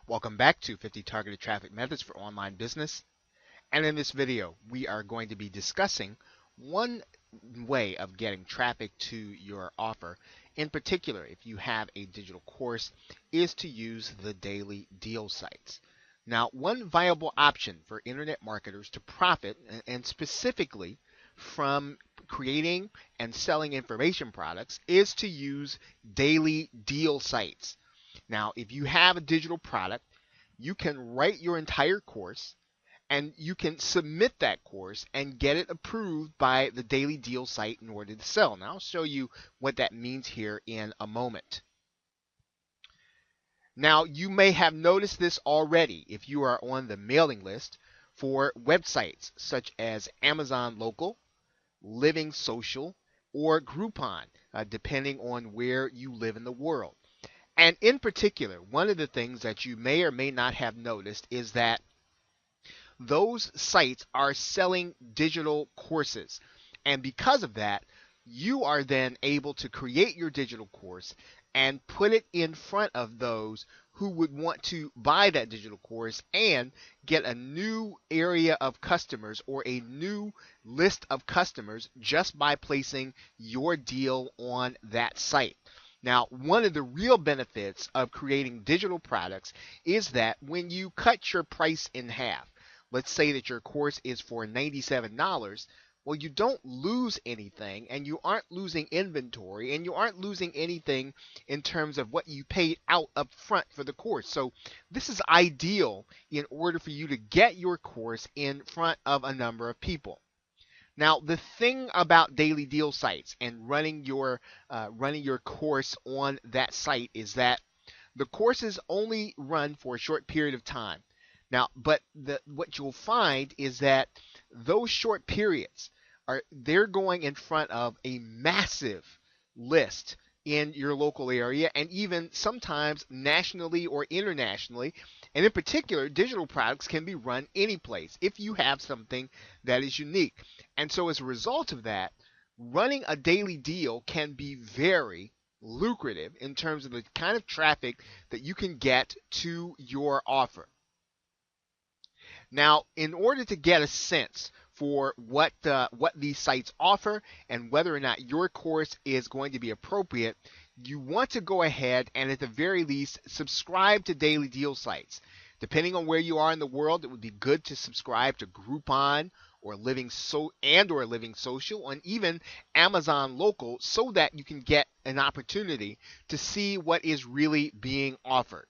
Welcome back to 50 Targeted Traffic Methods for Online Business. And in this video, we are going to be discussing one way of getting traffic to your offer. In particular, if you have a digital course, is to use the daily deal sites. Now, one viable option for internet marketers to profit, and specifically from creating and selling information products, is to use daily deal sites. Now, if you have a digital product, you can write your entire course and you can submit that course and get it approved by the daily deal site in order to sell. Now, I'll show you what that means here in a moment. Now, you may have noticed this already if you are on the mailing list for websites such as Amazon Local, Living Social, or Groupon, depending on where you live in the world. And in particular, one of the things that you may or may not have noticed is that those sites are selling digital courses. And because of that, you are then able to create your digital course and put it in front of those who would want to buy that digital course and get a new area of customers or a new list of customers just by placing your deal on that site. Now, one of the real benefits of creating digital products is that when you cut your price in half, let's say that your course is for $97, well, you don't lose anything and you aren't losing inventory and you aren't losing anything in terms of what you paid out up front for the course. So this is ideal in order for you to get your course in front of a number of people. Now, the thing about daily deal sites and running your course on that site is that the courses only run for a short period of time. Now, but what you'll find is that those short periods they're going in front of a massive list in your local area and even sometimes nationally or internationally. And in particular, digital products can be run any place if you have something that is unique. And so as a result of that, running a daily deal can be very lucrative in terms of the kind of traffic that you can get to your offer. Now, in order to get a sense for what these sites offer and whether or not your course is going to be appropriate, you want to go ahead and at the very least subscribe to daily deal sites. Depending on where you are in the world, it would be good to subscribe to Groupon or Living Social and even Amazon Local so that you can get an opportunity to see what is really being offered.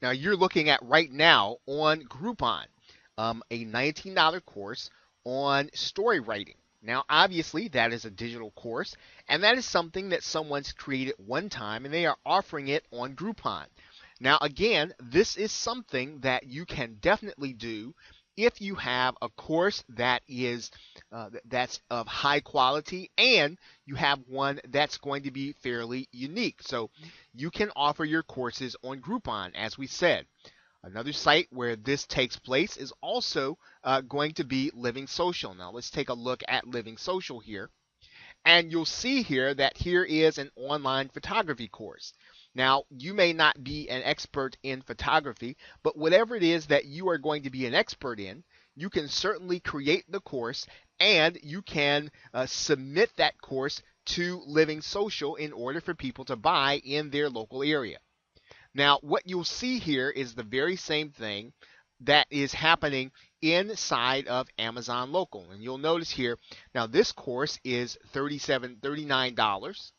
Now, you're looking at right now on Groupon, a $19 course on story writing. Now, obviously, that is a digital course, and that is something that someone's created one time, and they are offering it on Groupon. Now, again, this is something that you can definitely do if you have a course that is that's of high quality and you have one that's going to be fairly unique. So you can offer your courses on Groupon, as we said. Another site where this takes place is also going to be Living Social. Now let's take a look at Living Social here. And you'll see here that here is an online photography course. Now, you may not be an expert in photography, but whatever it is that you are going to be an expert in, you can certainly create the course and you can submit that course to Living Social in order for people to buy in their local area. Now, what you'll see here is the very same thing that is happening inside of Amazon Local. And you'll notice here, now this course is $39.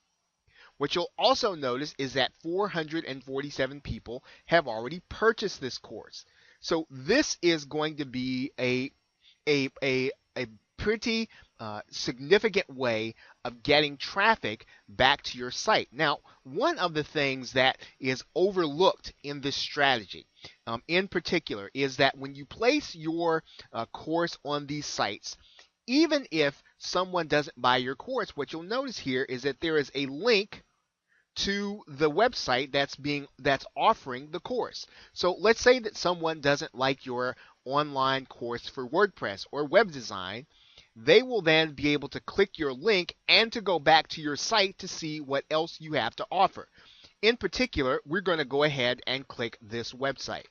What you'll also notice is that 447 people have already purchased this course. So this is going to be a pretty significant way of getting traffic back to your site. Now, one of the things that is overlooked in this strategy in particular is that when you place your course on these sites, even if someone doesn't buy your course, what you'll notice here is that there is a link to the website that's offering the course. So let's say that someone doesn't like your online course for WordPress or web design. They will then be able to click your link and to go back to your site to see what else you have to offer. in particular, we're going to go ahead and click this website.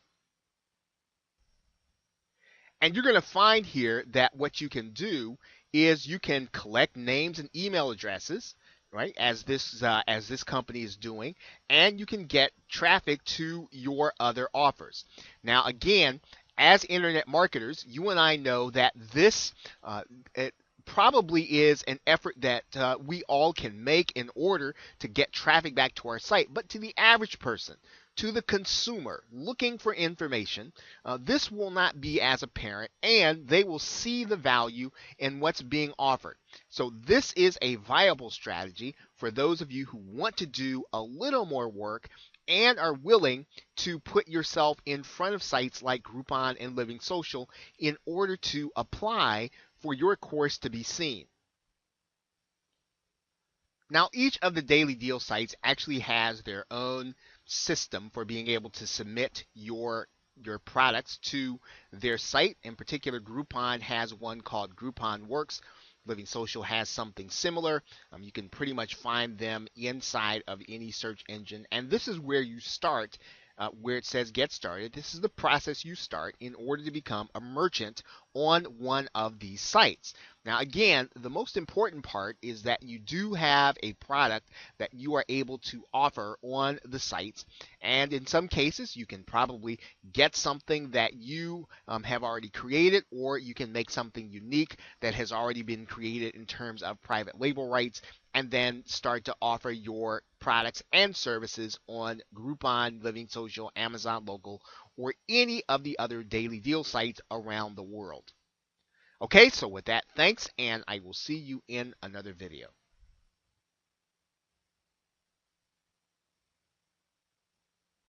And you're going to find here that what you can do is you can collect names and email addresses, right, as this company is doing, and you can get traffic to your other offers. Now, again, as internet marketers, you and I know that this it probably is an effort that we all can make in order to get traffic back to our site. But to the average person, to the consumer looking for information, this will not be as apparent, and they will see the value in what's being offered. So this is a viable strategy for those of you who want to do a little more work and are willing to put yourself in front of sites like Groupon and Living Social in order to apply for your course to be seen. Now, each of the daily deal sites actually has their own system for being able to submit your products to their site. In particular, Groupon has one called Groupon Works. Living Social has something similar. You can pretty much find them inside of any search engine. And this is where you start, where it says get started. This is the process you start in order to become a merchant on one of these sites. Now, again, the most important part is that you do have a product that you are able to offer on the sites. And in some cases, you can probably get something that you have already created, or you can make something unique that has already been created in terms of private label rights, and then start to offer your products and services on Groupon, Living Social, Amazon Local, or any of the other daily deal sites around the world. Okay, so with that, thanks, and I will see you in another video.